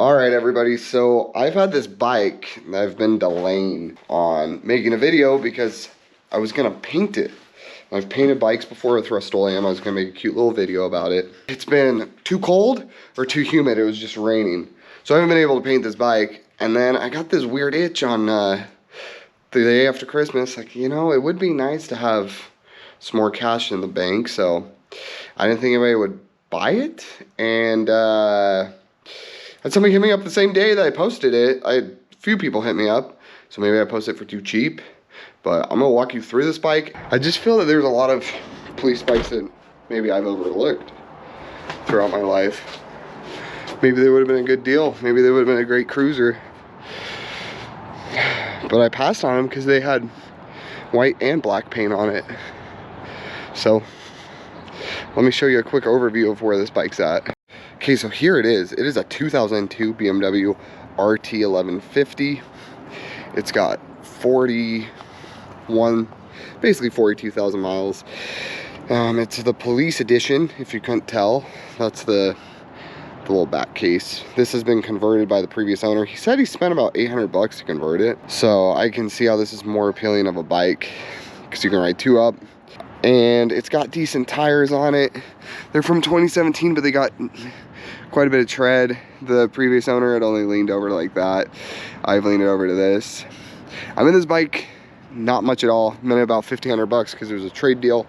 All right, everybody, so I've had this bike that I've been delaying on making a video because I was gonna paint it. I've painted bikes before with Rust-Oleum. I was gonna make a cute little video about it. It's been too cold or too humid. It was just raining. So I haven't been able to paint this bike. And then I got this weird itch on the day after Christmas. Like, you know, it would be nice to have some more cash in the bank. So I didn't think anybody would buy it. And had somebody hit me up the same day that I posted it. A few people hit me up. So maybe I posted it for too cheap. But I'm gonna walk you through this bike. I just feel that there's a lot of police bikes that maybe I've overlooked throughout my life. Maybe they would have been a good deal. Maybe they would have been a great cruiser. But I passed on them because they had white and black paint on it. So let me show you a quick overview of where this bike's at. Okay, so here it is. It is a 2002 BMW RT 1150. It's got 42,000 miles. It's the police edition, if you couldn't tell. That's the little back case. This has been converted by the previous owner. He said he spent about 800 bucks to convert it. So I can see how this is more appealing of a bike because you can ride two up. And it's got decent tires on it. They're from 2017, but they got quite a bit of tread. The previous owner had only leaned over like that. I've leaned it over to this. I'm in this bike not much at all. I'm in about 1,500 bucks because there was a trade deal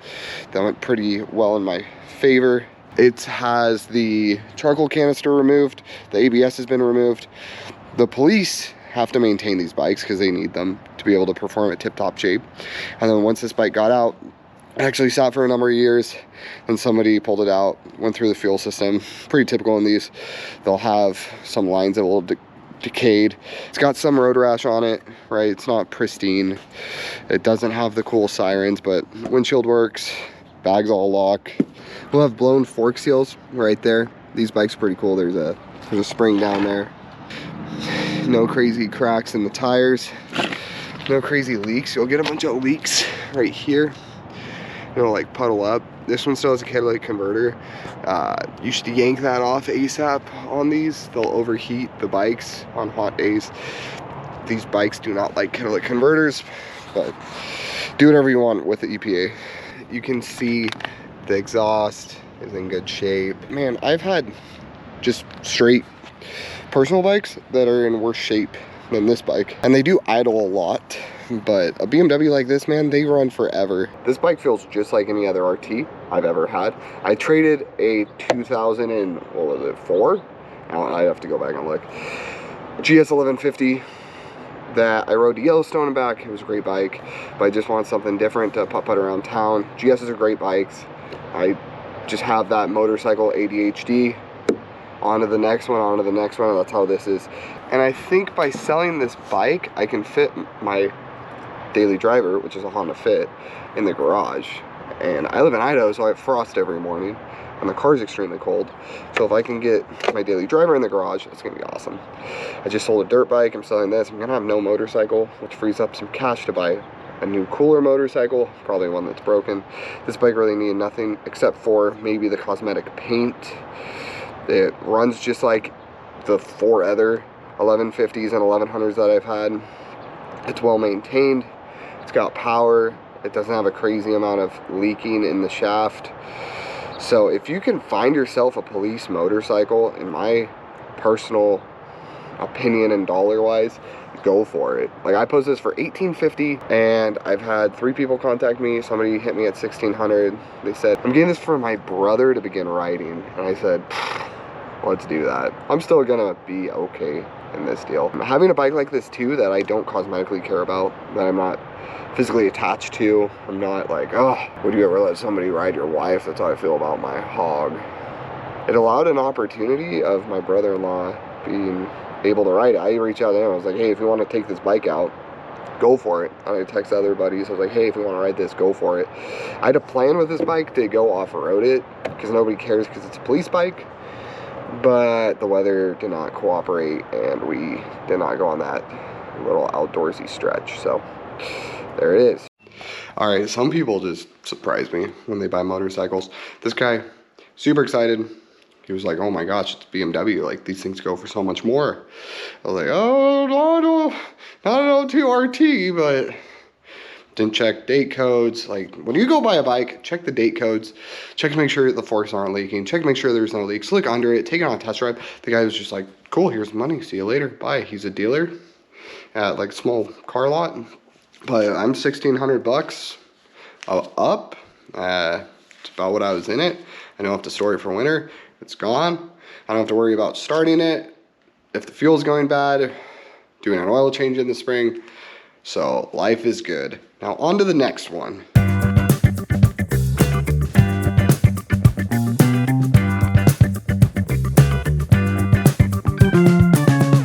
that went pretty well in my favor. It has the charcoal canister removed. The ABS has been removed. The police have to maintain these bikes because they need them to be able to perform at tip-top shape. And then once this bike got out, it actually sat for a number of years and somebody pulled it out, went through the fuel system. Pretty typical in these. They'll have some lines that will decayed. It's got some road rash on it, right? It's not pristine. It doesn't have the cool sirens, but windshield works, bags all lock. We'll have blown fork seals right there. These bikes are pretty cool. There's a spring down there. No crazy cracks in the tires. No crazy leaks. You'll get a bunch of leaks right here. It'll like puddle up. This one still has a catalytic converter. You should yank that off ASAP on these. They'll overheat the bikes on hot days. These bikes do not like catalytic converters, but do whatever you want with the EPA. You can see the exhaust is in good shape. Man, I've had just straight personal bikes that are in worse shape than this bike, and they do idle a lot. But a BMW like this, man, they run forever. This bike feels just like any other RT I've ever had. I traded a 2004? I have to go back and look. GS 1150 that I rode to Yellowstone and back. It was a great bike, but I just want something different to putt-putt around town. GSs are great bikes. I just have that motorcycle ADHD. On to the next one, on to the next one, and that's how this is. And I think by selling this bike, I can fit my daily driver, which is a Honda Fit, in the garage. And I live in Idaho, so I have frost every morning, and the car's extremely cold. So if I can get my daily driver in the garage, it's gonna be awesome. I just sold a dirt bike. I'm selling this. I'm gonna have no motorcycle, which frees up some cash to buy a new cooler motorcycle, probably one that's broken. This bike really needed nothing except for maybe the cosmetic paint. It runs just like the 4 other 1150s and 1100s that I've had. It's well maintained. It's got power. It doesn't have a crazy amount of leaking in the shaft. So if you can find yourself a police motorcycle, in my personal opinion and dollar wise, go for it. Like, I posted this for $1,850 and I've had 3 people contact me. Somebody hit me at $1,600. They said, I'm getting this for my brother to begin riding. And I said, let's do that. I'm still gonna be okay in this deal. Having a bike like this too that I don't cosmetically care about, that I'm not physically attached to. I'm not like, oh, would you ever let somebody ride your wife? That's how I feel about my hog. It allowed an opportunity of my brother-in-law being able to ride it. I reached out to him. I was like, hey, if you want to take this bike out, go for it. I text other buddies. I was like, hey, if you want to ride this, go for it. I had a plan with this bike to go off-road it because nobody cares because it's a police bike. But the weather did not cooperate and we did not go on that little outdoorsy stretch. So there it is. All right, some people just surprise me when they buy motorcycles. This guy, super excited, He was like, oh my gosh, it's BMW. Like, these things go for so much more. I was like, oh, no, not an O2RT, but didn't check date codes. Like, when you go buy a bike, check the date codes. Check to make sure the forks aren't leaking. Check to make sure there's no leaks. Look under it. Take it on a test drive. The guy was just like, cool, here's the money. See you later. Bye. He's a dealer at like a small car lot. But I'm 1,600 bucks up. It's about what I was in it. I don't have to store it for winter. It's gone. I don't have to worry about starting it. If the fuel's going bad, doing an oil change in the spring. So life is good. Now on to the next one.